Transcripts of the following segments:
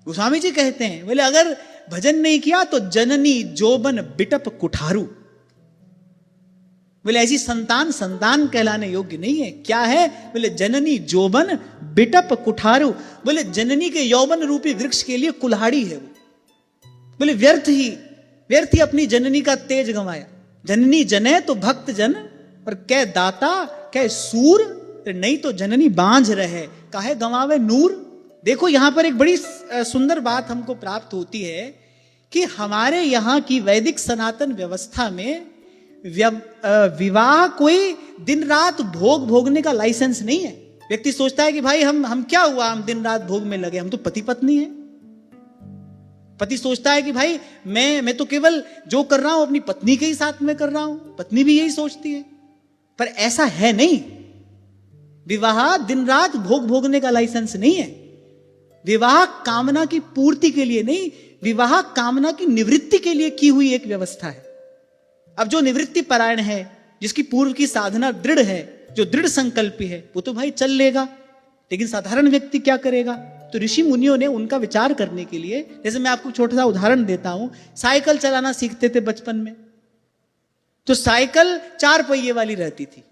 गोस्वामी जी कहते हैं, बोले अगर भजन नहीं किया तो जननी जोबन बिटप कुठारू। बोले ऐसी संतान संतान कहलाने योग्य नहीं है। क्या है? बोले जननी जोबन बिटप कुठारू। बोले जननी के यौवन रूपी वृक्ष के लिए कुल्हाड़ी है वो। बोले व्यर्थ ही अपनी जननी का तेज गंवाया। जननी जने तो भक्त जन, और कै दाता कै सूर, नहीं तो जननी बांझ रहे काहे गंवावे नूर। देखो यहां पर एक बड़ी सुंदर बात हमको प्राप्त होती है कि हमारे यहां की वैदिक सनातन व्यवस्था में विवाह कोई दिन रात भोग भोगने का लाइसेंस नहीं है। व्यक्ति सोचता है कि भाई हम क्या हुआ, हम दिन रात भोग में लगे, हम तो पति पत्नी हैं। पति सोचता है कि भाई मैं तो केवल जो कर रहा हूं अपनी पत्नी के ही साथ में कर रहा हूं। पत्नी भी यही सोचती है, पर ऐसा है नहीं। विवाह दिन रात भोग भोगने का लाइसेंस नहीं है। विवाह कामना की पूर्ति के लिए नहीं, विवाह कामना की निवृत्ति के लिए की हुई एक व्यवस्था है। अब जो निवृत्ति परायण है, जिसकी पूर्व की साधना दृढ़ है, जो दृढ़ संकल्पी है, वो तो भाई चल लेगा। लेकिन साधारण व्यक्ति क्या करेगा? तो ऋषि मुनियों ने उनका विचार करने के लिए, जैसे मैं आपको छोटा सा उदाहरण देता हूं, साइकिल चलाना सीखते थे बचपन में, तो साइकिल 4 पहिए वाली रहती थी।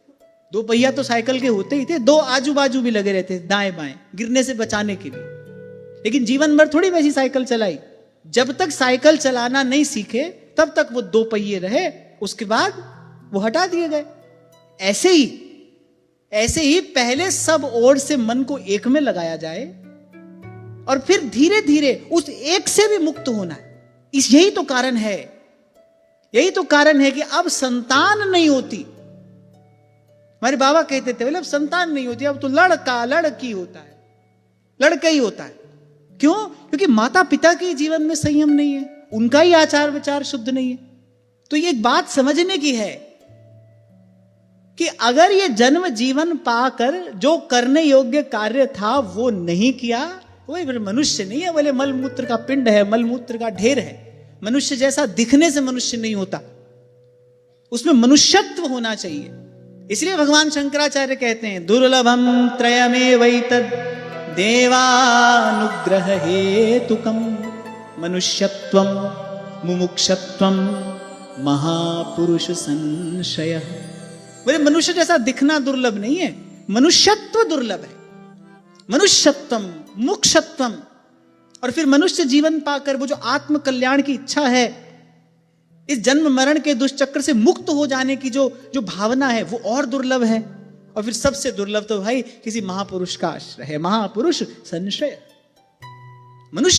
2 पहिया तो साइकिल के होते ही थे, 2 आजू बाजू भी लगे रहते दाएं बाएं गिरने से बचाने के लिए। लेकिन जीवन भर थोड़ी वैसी साइकिल चलाई। जब तक साइकिल चलाना नहीं सीखे तब तक वो 2 पहिए रहे, उसके बाद वो हटा दिए गए। ऐसे ही पहले सब ओर से मन को एक में लगाया जाए और फिर धीरे धीरे उस एक से भी मुक्त होना है। यही तो कारण है कि अब संतान नहीं होती। हमारे बाबा कहते थे, बोले अब संतान नहीं होती, अब तो लड़का लड़की होता है, लड़का ही होता है। क्यों? क्योंकि माता पिता के जीवन में संयम नहीं है, उनका ही आचार विचार शुद्ध नहीं है। तो ये एक बात समझने की है कि अगर ये जन्म जीवन पाकर जो करने योग्य कार्य था वो नहीं किया, वो फिर मनुष्य नहीं है। बोले मलमूत्र का पिंड है, मलमूत्र का ढेर है। मनुष्य जैसा दिखने से मनुष्य नहीं होता, उसमें मनुष्यत्व होना चाहिए। इसलिए भगवान शंकराचार्य कहते हैं, दुर्लभम त्रयमेवैतद् देवानुग्रह हेतुकम मनुष्यत्वम मुमुक्षत्वम महापुरुष संशय। बोले मनुष्य जैसा दिखना दुर्लभ नहीं है, मनुष्यत्व दुर्लभ है। मनुष्यत्वम मुक्षत्वम, और फिर मनुष्य जीवन पाकर वो जो आत्म कल्याण की इच्छा है, इस जन्म मरण के दुष्चक्र से मुक्त हो जाने की जो भावना है, वो और दुर्लभ है। और फिर सबसे दुर्लभ तो भाई किसी महापुरुष का आश्रय है, महापुरुष संशय। मनुष्य